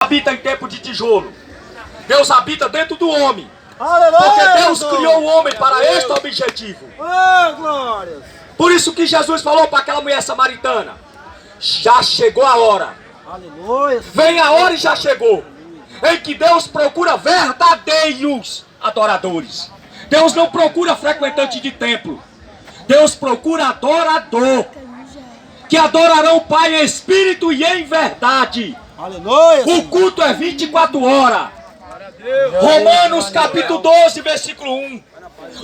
habita em tempo de tijolo. Deus habita dentro do homem. Aleluia, Porque Deus criou o homem para este objetivo. Glórias. Por isso que Jesus falou para aquela mulher samaritana: já chegou a hora. Aleluia. Vem a hora e já chegou, em que Deus procura verdadeiros adoradores. Deus não procura frequentante de templo. Deus procura adorador, que adorarão o Pai em espírito e em verdade. Aleluia. O culto é 24 horas. Romanos capítulo 12, versículo 1.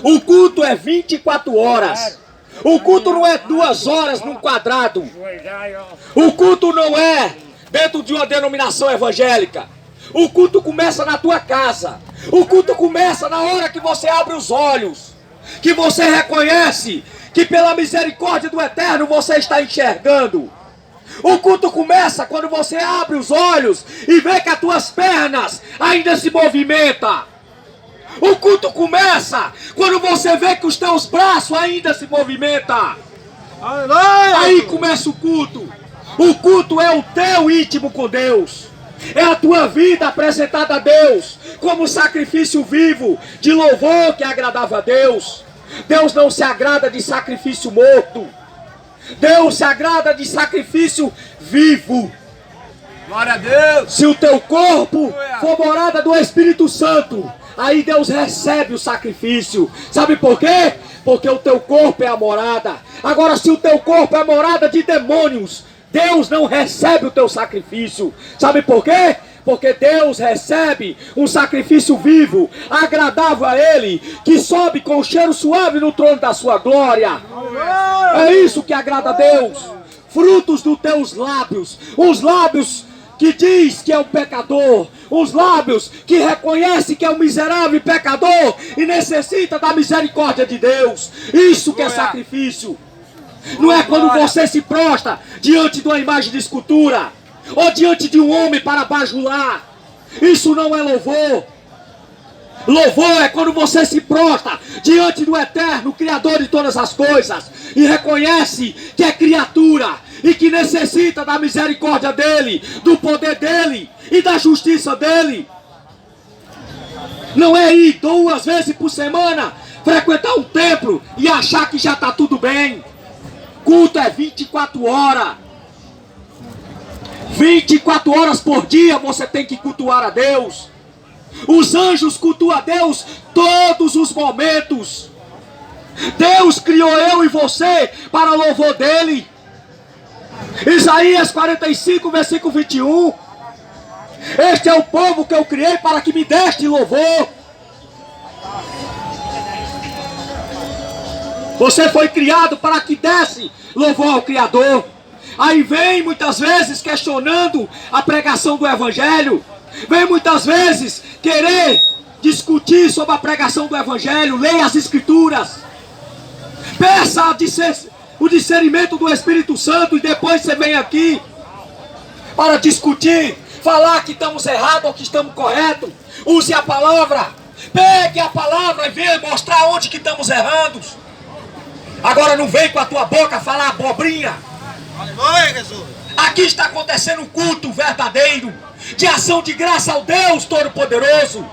O culto é 24 horas. O culto não é 2 horas num quadrado. O culto não é dentro de uma denominação evangélica. O culto começa na tua casa. O culto começa na hora que você abre os olhos, que você reconhece que pela misericórdia do Eterno você está enxergando. O culto começa quando você abre os olhos e vê que as tuas pernas ainda se movimentam. O culto começa quando você vê que os teus braços ainda se movimentam. Aleluia. Aí começa o culto. O culto é o teu íntimo com Deus. É a tua vida apresentada a Deus como sacrifício vivo, de louvor que agradava a Deus. Deus não se agrada de sacrifício morto. Deus se agrada de sacrifício vivo. Glória a Deus. Se o teu corpo for morada do Espírito Santo, aí Deus recebe o sacrifício. Sabe por quê? Porque o teu corpo é a morada. Agora, se o teu corpo é a morada de demônios, Deus não recebe o teu sacrifício. Sabe por quê? Porque Deus recebe um sacrifício vivo, agradável a Ele, que sobe com cheiro suave no trono da sua glória. É isso que agrada a Deus. Frutos dos teus lábios, os lábios que diz que é um pecador, os lábios que reconhece que é um miserável pecador e necessita da misericórdia de Deus. Isso que é sacrifício. Não é quando você se prostra diante de uma imagem de escultura ou diante de um homem para bajular. Isso não é louvor. Louvor é quando você se prostra diante do Eterno, Criador de todas as coisas, e reconhece que é criatura e que necessita da misericórdia dEle, do poder dEle e da justiça dEle. Não é ir 2 vezes por semana, frequentar um templo e achar que já está tudo bem. Culto é 24 horas. 24 horas por dia você tem que cultuar a Deus. Os anjos cultuam a Deus todos os momentos. Deus criou eu e você para louvor dEle. Isaías 45, versículo 21. Este é o povo que eu criei para que me deste louvor. Você foi criado para que desse louvor ao Criador. Aí vem muitas vezes questionando a pregação do Evangelho. Vem muitas vezes querer discutir sobre a pregação do Evangelho. Leia as Escrituras. Peça o discernimento do Espírito Santo e depois você vem aqui para discutir, falar que estamos errados ou que estamos corretos. Use a palavra. Pegue a palavra e venha mostrar onde que estamos errando. Agora não vem com a tua boca falar abobrinha. Aleluia, Jesus. Aqui está acontecendo um culto verdadeiro, de ação de graça ao Deus Todo-Poderoso,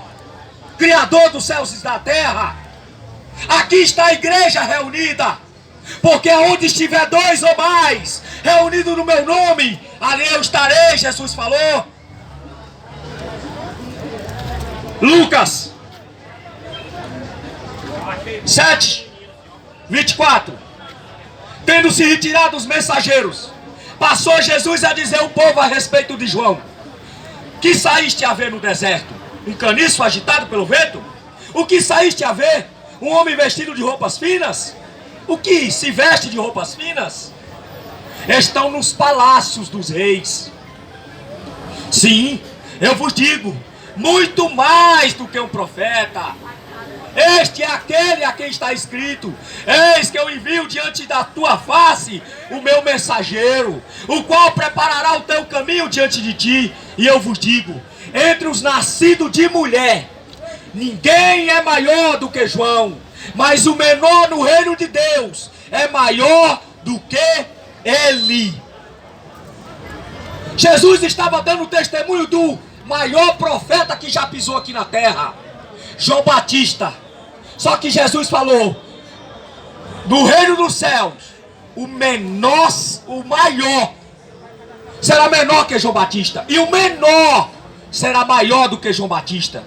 Criador dos céus e da terra. Aqui está a igreja reunida, porque onde estiver 2 ou mais reunidos no meu nome, ali eu estarei, Jesus falou. Lucas 7, 24. Tendo se retirado os mensageiros, passou Jesus a dizer ao povo a respeito de João: que saíste a ver no deserto? Um caniço agitado pelo vento? O que saíste a ver? Um homem vestido de roupas finas? O que se veste de roupas finas? Estão nos palácios dos reis. Sim, eu vos digo, muito mais do que um profeta. Este é aquele a quem está escrito: eis que eu envio diante da tua face o meu mensageiro, o qual preparará o teu caminho diante de ti. E eu vos digo, entre os nascidos de mulher, ninguém é maior do que João, mas o menor no reino de Deus é maior do que ele. Jesus estava dando testemunho do maior profeta que já pisou aqui na terra, João Batista. Só que Jesus falou, no reino dos céus, o maior será menor que João Batista, e o menor será maior do que João Batista.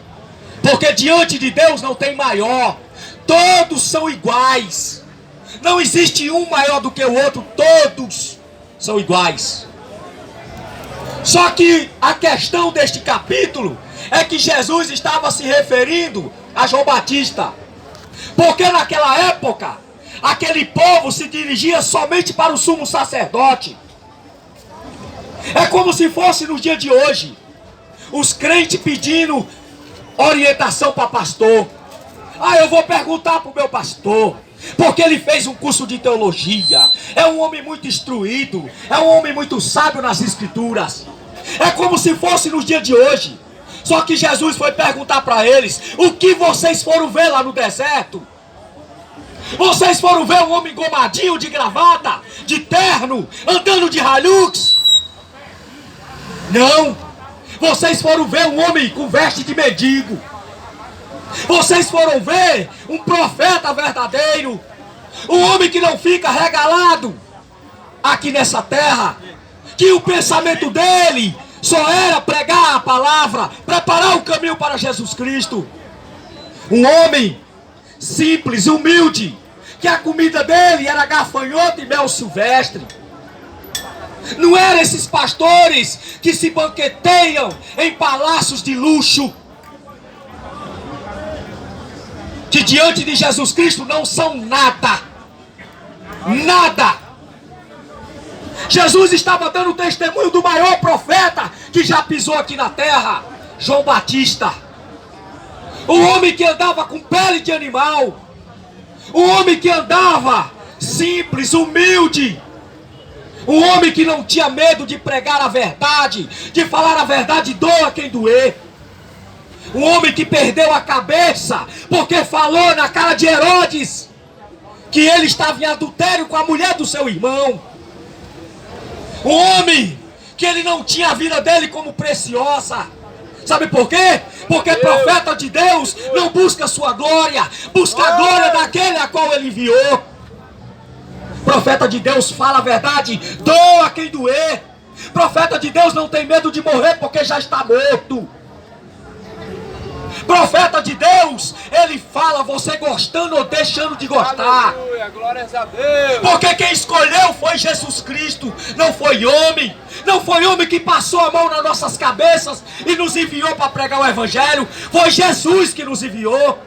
Porque diante de Deus não tem maior, todos são iguais. Não existe um maior do que o outro, todos são iguais. Só que a questão deste capítulo é que Jesus estava se referindo a João Batista. Porque naquela época, aquele povo se dirigia somente para o sumo sacerdote. É como se fosse no dia de hoje, os crentes pedindo orientação para pastor. Ah, eu vou perguntar para o meu pastor, porque ele fez um curso de teologia, é um homem muito instruído, é um homem muito sábio nas escrituras. É como se fosse nos dias de hoje. Só que Jesus foi perguntar para eles, o que vocês foram ver lá no deserto? Vocês foram ver um homem engomadinho de gravata, de terno, andando de Hilux? Não. Vocês foram ver um homem com veste de mendigo. Vocês foram ver um profeta verdadeiro, um homem que não fica regalado aqui nessa terra, que o pensamento dele só era pregar a palavra, preparar o caminho para Jesus Cristo. Um homem simples, humilde, que a comida dele era gafanhoto e mel silvestre. Não eram esses pastores que se banqueteiam em palácios de luxo, que diante de Jesus Cristo não são nada. Nada. Jesus estava dando testemunho do maior profeta que já pisou aqui na terra, João Batista. O homem que andava com pele de animal, o homem que andava simples, humilde, um homem que não tinha medo de pregar a verdade, de falar a verdade, doa quem doer. Um homem que perdeu a cabeça porque falou na cara de Herodes que ele estava em adultério com a mulher do seu irmão. Um homem que ele não tinha a vida dele como preciosa. Sabe por quê? Porque profeta de Deus não busca sua glória, busca a glória daquele a qual ele enviou. Profeta de Deus fala a verdade, doa quem doer. Profeta de Deus não tem medo de morrer porque já está morto. Profeta de Deus, ele fala você gostando ou deixando de gostar. Aleluia, glórias a Deus. Porque quem escolheu foi Jesus Cristo, não foi homem. Não foi homem que passou a mão nas nossas cabeças e nos enviou para pregar o Evangelho. Foi Jesus que nos enviou.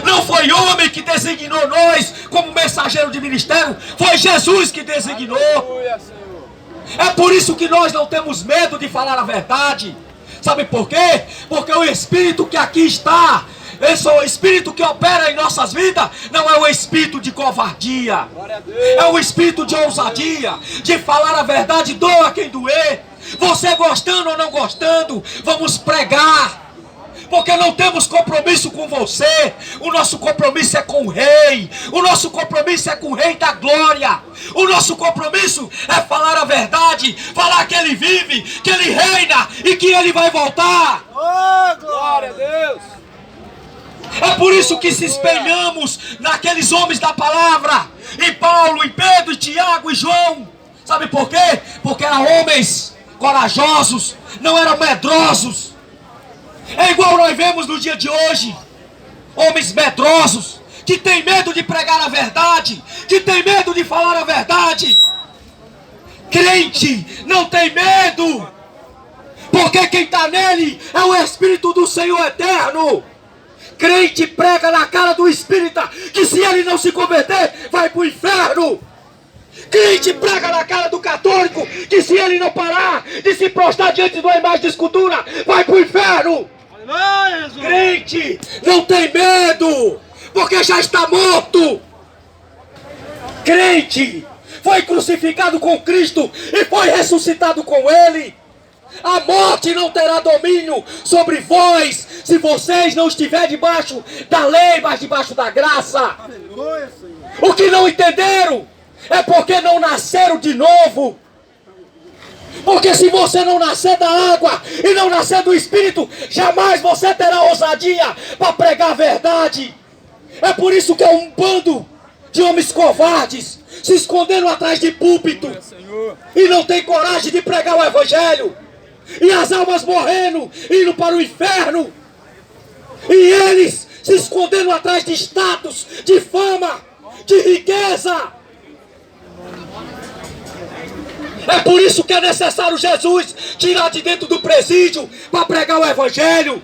Não foi homem que designou nós como mensageiro de ministério. Foi Jesus que designou. Aleluia, Senhor. É por isso que nós não temos medo de falar a verdade. Sabe por quê? Porque o Espírito que aqui está, esse é o Espírito que opera em nossas vidas, não é o Espírito de covardia. É o Espírito de ousadia, de falar a verdade, doa quem doer. Você gostando ou não gostando, vamos pregar. Porque não temos compromisso com você. O nosso compromisso é com o Rei. O nosso compromisso é com o Rei da Glória. O nosso compromisso é falar a verdade, falar que Ele vive, que Ele reina e que Ele vai voltar. Oh, glória a Deus. É por isso que se espelhamos naqueles homens da palavra, em Paulo, em Pedro, em Tiago e João. Sabe por quê? Porque eram homens corajosos, não eram medrosos. É igual nós vemos no dia de hoje, homens medrosos, que tem medo de pregar a verdade, que tem medo de falar a verdade. Crente não tem medo, porque quem está nele é o Espírito do Senhor eterno. Crente prega na cara do espírita que se ele não se converter, vai para o inferno. Crente prega na cara do católico que se ele não parar de se prostrar diante de uma imagem de escultura, vai para o inferno. Crente não tem medo, porque já está morto. Crente foi crucificado com Cristo e foi ressuscitado com Ele. A morte não terá domínio sobre vós, se vocês não estiverem debaixo da lei, mas debaixo da graça. O que não entenderam é porque não nasceram de novo. Porque se você não nascer da água e não nascer do Espírito, jamais você terá ousadia para pregar a verdade. É por isso que é um bando de homens covardes se escondendo atrás de púlpito e não tem coragem de pregar o Evangelho. E as almas morrendo, indo para o inferno. E eles se escondendo atrás de status, de fama, de riqueza. É por isso que é necessário Jesus tirar de dentro do presídio para pregar o Evangelho.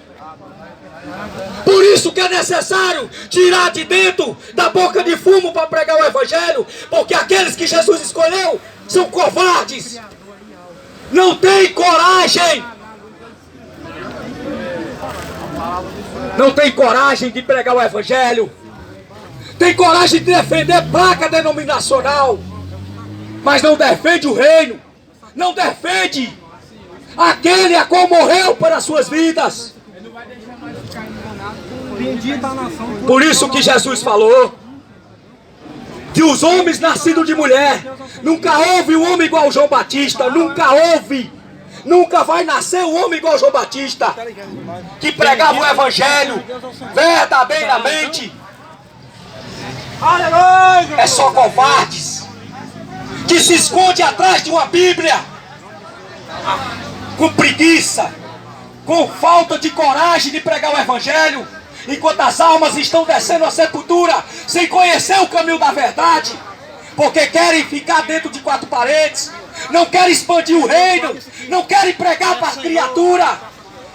Por isso que é necessário tirar de dentro da boca de fumo para pregar o Evangelho. Porque aqueles que Jesus escolheu são covardes. Não tem coragem. Não tem coragem de pregar o Evangelho. Tem coragem de defender placa denominacional, mas não defende o reino. Não defende aquele a qual morreu para as suas vidas. Por isso que Jesus falou que os homens nascidos de mulher, nunca houve um homem igual João Batista. Nunca houve. Nunca vai nascer um homem igual João Batista, que pregava o Evangelho verdadeiramente. É só covardes que se esconde atrás de uma Bíblia, com preguiça, com falta de coragem de pregar o Evangelho, enquanto as almas estão descendo a sepultura sem conhecer o caminho da verdade, porque querem ficar dentro de quatro paredes, não querem expandir o reino, não querem pregar para a criatura.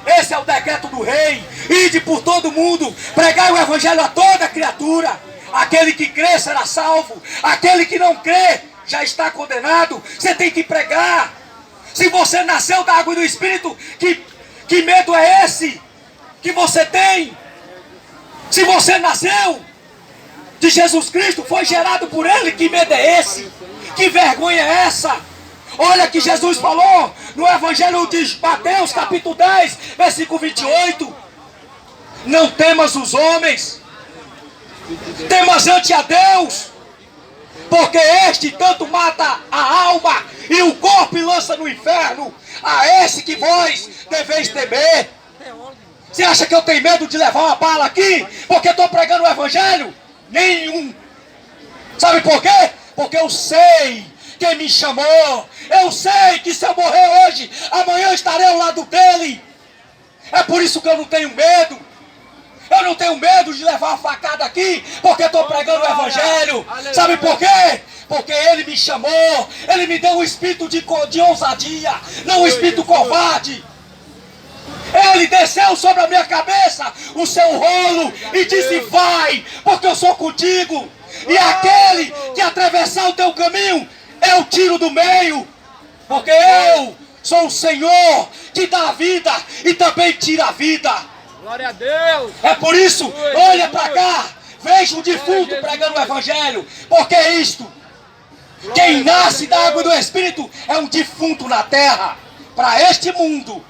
Esse é o decreto do rei: ide por todo mundo, pregai o Evangelho a toda criatura. Aquele que crê será salvo, aquele que não crê já está condenado. Você tem que pregar. Se você nasceu da água e do Espírito, que medo é esse que você tem? Se você nasceu de Jesus Cristo, foi gerado por Ele, que medo é esse? Que vergonha é essa? Olha que Jesus falou no Evangelho de Mateus, capítulo 10, versículo 28. Não temas os homens, temas ante a Deus, porque este tanto mata a alma e o corpo e lança no inferno. A esse que vós deveis temer. Você acha que eu tenho medo de levar uma bala aqui porque estou pregando o Evangelho? Nenhum. Sabe por quê? Porque eu sei quem me chamou. Eu sei que se eu morrer hoje, amanhã estarei ao lado dele. É por isso que eu não tenho medo. Eu não tenho medo de levar uma facada aqui, porque estou pregando o Evangelho. Sabe por quê? Porque Ele me chamou. Ele me deu um espírito de ousadia, não um espírito covarde. Ele desceu sobre a minha cabeça o seu rolo e disse: vai, porque eu sou contigo. E aquele que atravessar o teu caminho, eu tiro do meio. Porque eu sou o Senhor que dá a vida e também tira a vida. Glória a Deus. É por isso, olha para cá, veja um defunto pregando o Evangelho. Porque é isto: quem nasce da água e do Espírito é um defunto na terra. Para este mundo,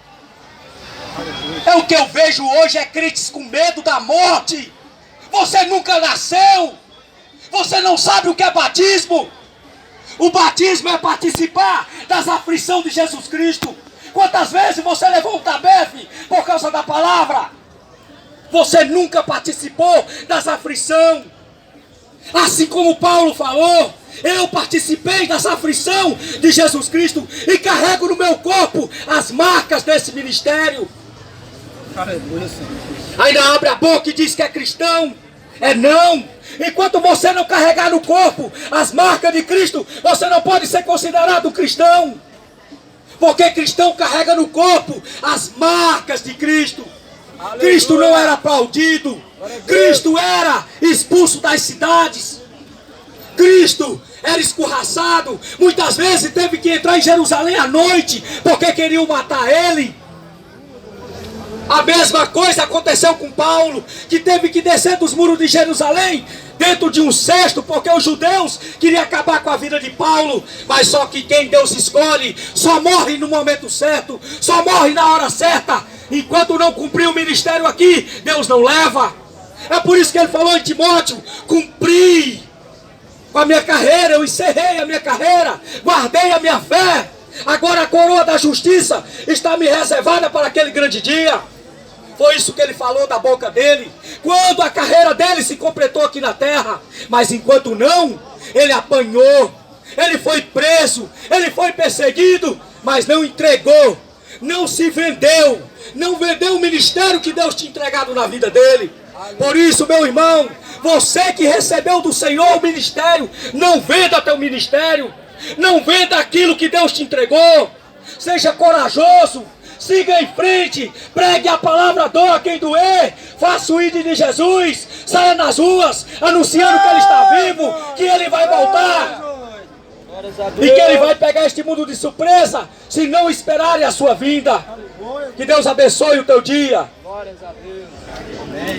é o que eu vejo hoje, é crentes com medo da morte. Você nunca nasceu, você não sabe o que é batismo. O batismo é participar das aflições de Jesus Cristo. Quantas vezes você levou um tabefe por causa da palavra? Você nunca participou das aflições. Assim como Paulo falou, eu participei das aflições de Jesus Cristo e carrego no meu corpo as marcas desse ministério. Ainda abre a boca e diz que é cristão. É não. Enquanto você não carregar no corpo as marcas de Cristo, você não pode ser considerado cristão. Porque cristão carrega no corpo as marcas de Cristo. Aleluia. Cristo não era aplaudido. Cristo era expulso das cidades. Cristo era escorraçado. Muitas vezes teve que entrar em Jerusalém à noite, porque queriam matar ele. A mesma coisa aconteceu com Paulo, que teve que descer dos muros de Jerusalém dentro de um cesto, porque os judeus queriam acabar com a vida de Paulo. Mas só que quem Deus escolhe só morre no momento certo, só morre na hora certa. Enquanto não cumprir o ministério aqui, Deus não leva. É por isso que ele falou em Timóteo: cumpri com a minha carreira, eu encerrei a minha carreira, guardei a minha fé. Agora a coroa da justiça está me reservada para aquele grande dia. Foi isso que ele falou da boca dele, quando a carreira dele se completou aqui na terra. Mas enquanto não, ele apanhou, ele foi preso, ele foi perseguido, mas não entregou, não se vendeu, não vendeu o ministério que Deus tinha entregado na vida dele. Por isso, meu irmão, você que recebeu do Senhor o ministério, não venda teu ministério, não venda aquilo que Deus te entregou. Seja corajoso, siga em frente, pregue a palavra, doa quem doer, faça o ID de Jesus, saia nas ruas, anunciando que Ele está vivo, que Ele vai voltar, e que Ele vai pegar este mundo de surpresa, se não esperarem a sua vinda. Que Deus abençoe o teu dia. Glórias a Deus.